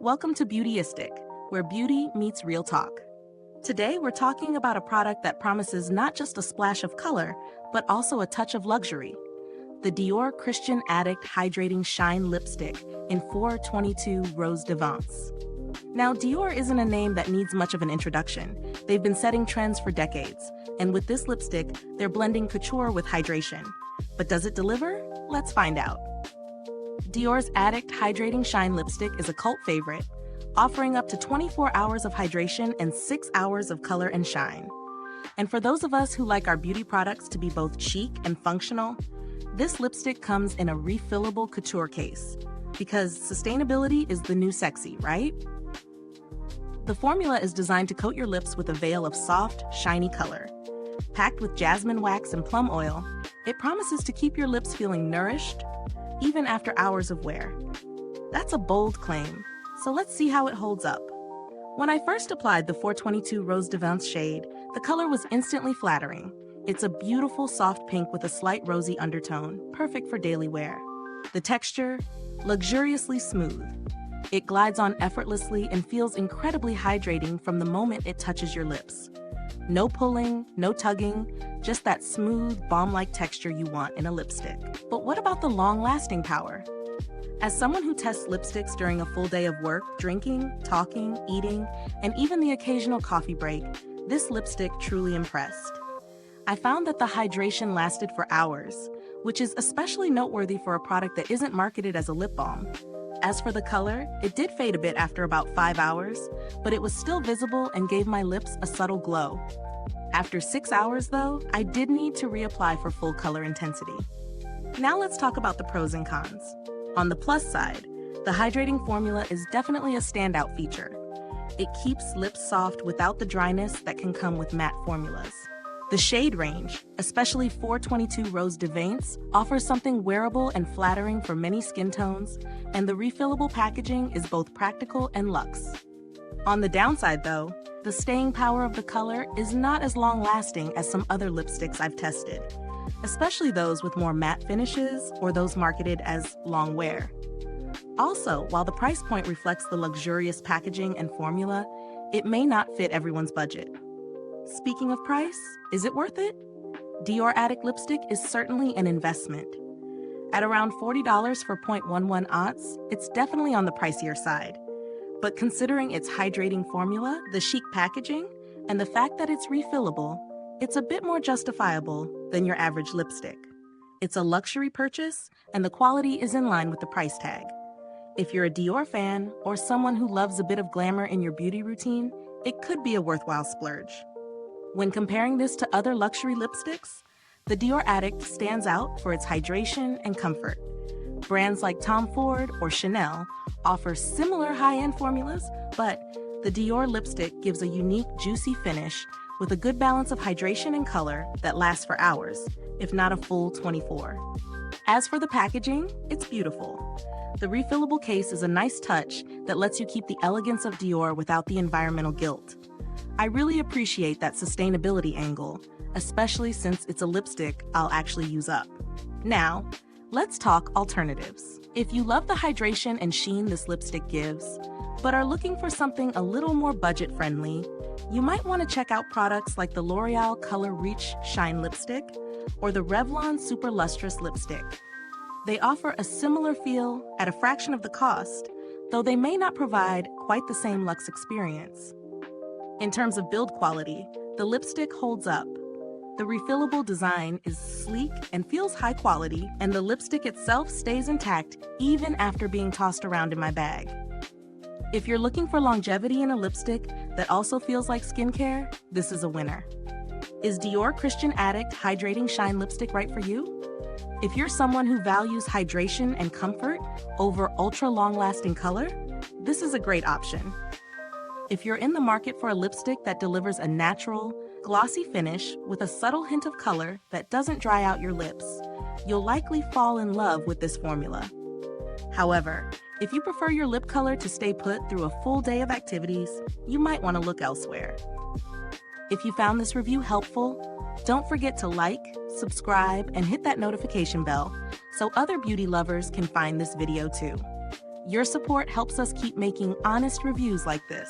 Welcome to Beautyistic, where beauty meets real talk. Today, we're talking about a product that promises not just a splash of color, but also a touch of luxury. The Dior Christian Addict Hydrating Shine Lipstick in 422 Rose de Vence. Now, Dior isn't a name that needs much of an introduction. They've been setting trends for decades, and with this lipstick, they're blending couture with hydration. But does it deliver? Let's find out. Dior's Addict Hydrating Shine Lipstick is a cult favorite, offering up to 24 hours of hydration and 6 hours of color and shine. And for those of us who like our beauty products to be both chic and functional, this lipstick comes in a refillable couture case, because sustainability is the new sexy, right? The formula is designed to coat your lips with a veil of soft, shiny color. Packed with jasmine wax and plum oil, it promises to keep your lips feeling nourished, even after hours of wear. That's a bold claim, so let's see how it holds up. When I first applied the 422 Rose de Vence shade, the color was instantly flattering. It's a beautiful soft pink with a slight rosy undertone, perfect for daily wear. The texture, luxuriously smooth. It glides on effortlessly and feels incredibly hydrating from the moment it touches your lips. No pulling, no tugging, just that smooth, balm-like texture you want in a lipstick. But what about the long-lasting power? As someone who tests lipsticks during a full day of work, drinking, talking, eating, and even the occasional coffee break, this lipstick truly impressed. I found that the hydration lasted for hours, which is especially noteworthy for a product that isn't marketed as a lip balm. As for the color, it did fade a bit after about 5 hours, but it was still visible and gave my lips a subtle glow. After 6 hours, though, I did need to reapply for full color intensity. Now let's talk about the pros and cons. On the plus side, the hydrating formula is definitely a standout feature. It keeps lips soft without the dryness that can come with matte formulas. The shade range, especially 422 Rose de Vence, offers something wearable and flattering for many skin tones, and the refillable packaging is both practical and luxe. On the downside, though, the staying power of the color is not as long-lasting as some other lipsticks I've tested, especially those with more matte finishes or those marketed as long wear. Also, while the price point reflects the luxurious packaging and formula, it may not fit everyone's budget. Speaking of price, is it worth it? Dior Addict lipstick is certainly an investment. At around $40 for 0.11 ounce, it's definitely on the pricier side. But considering its hydrating formula, the chic packaging, and the fact that it's refillable, it's a bit more justifiable than your average lipstick. It's a luxury purchase, and the quality is in line with the price tag. If you're a Dior fan or someone who loves a bit of glamour in your beauty routine, it could be a worthwhile splurge. When comparing this to other luxury lipsticks, the Dior Addict stands out for its hydration and comfort. Brands like Tom Ford or Chanel offer similar high-end formulas, but the Dior lipstick gives a unique, juicy finish with a good balance of hydration and color that lasts for hours, if not a full 24. As for the packaging, it's beautiful. The refillable case is a nice touch that lets you keep the elegance of Dior without the environmental guilt. I really appreciate that sustainability angle, especially since it's a lipstick I'll actually use up. Now, let's talk alternatives. If you love the hydration and sheen this lipstick gives, but are looking for something a little more budget-friendly, you might want to check out products like the L'Oreal Color Reach Shine Lipstick or the Revlon Super Lustrous Lipstick. They offer a similar feel at a fraction of the cost, though they may not provide quite the same luxe experience. In terms of build quality, the lipstick holds up. The refillable design is sleek and feels high quality, and the lipstick itself stays intact even after being tossed around in my bag. If you're looking for longevity in a lipstick that also feels like skincare, this is a winner. Is Dior Christian Addict Hydrating Shine Lipstick right for you? If you're someone who values hydration and comfort over ultra long-lasting color, this is a great option. If you're in the market for a lipstick that delivers a natural, glossy finish with a subtle hint of color that doesn't dry out your lips, you'll likely fall in love with this formula. However, if you prefer your lip color to stay put through a full day of activities, you might want to look elsewhere. If you found this review helpful, don't forget to like, subscribe, and hit that notification bell so other beauty lovers can find this video too. Your support helps us keep making honest reviews like this.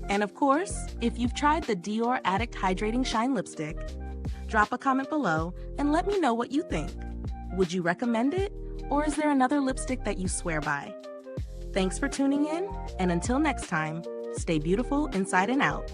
And of course, if you've tried the Dior Addict Hydrating Shine Lipstick, drop a comment below and let me know what you think. Would you recommend it? Or is there another lipstick that you swear by? Thanks for tuning in, and until next time, stay beautiful inside and out.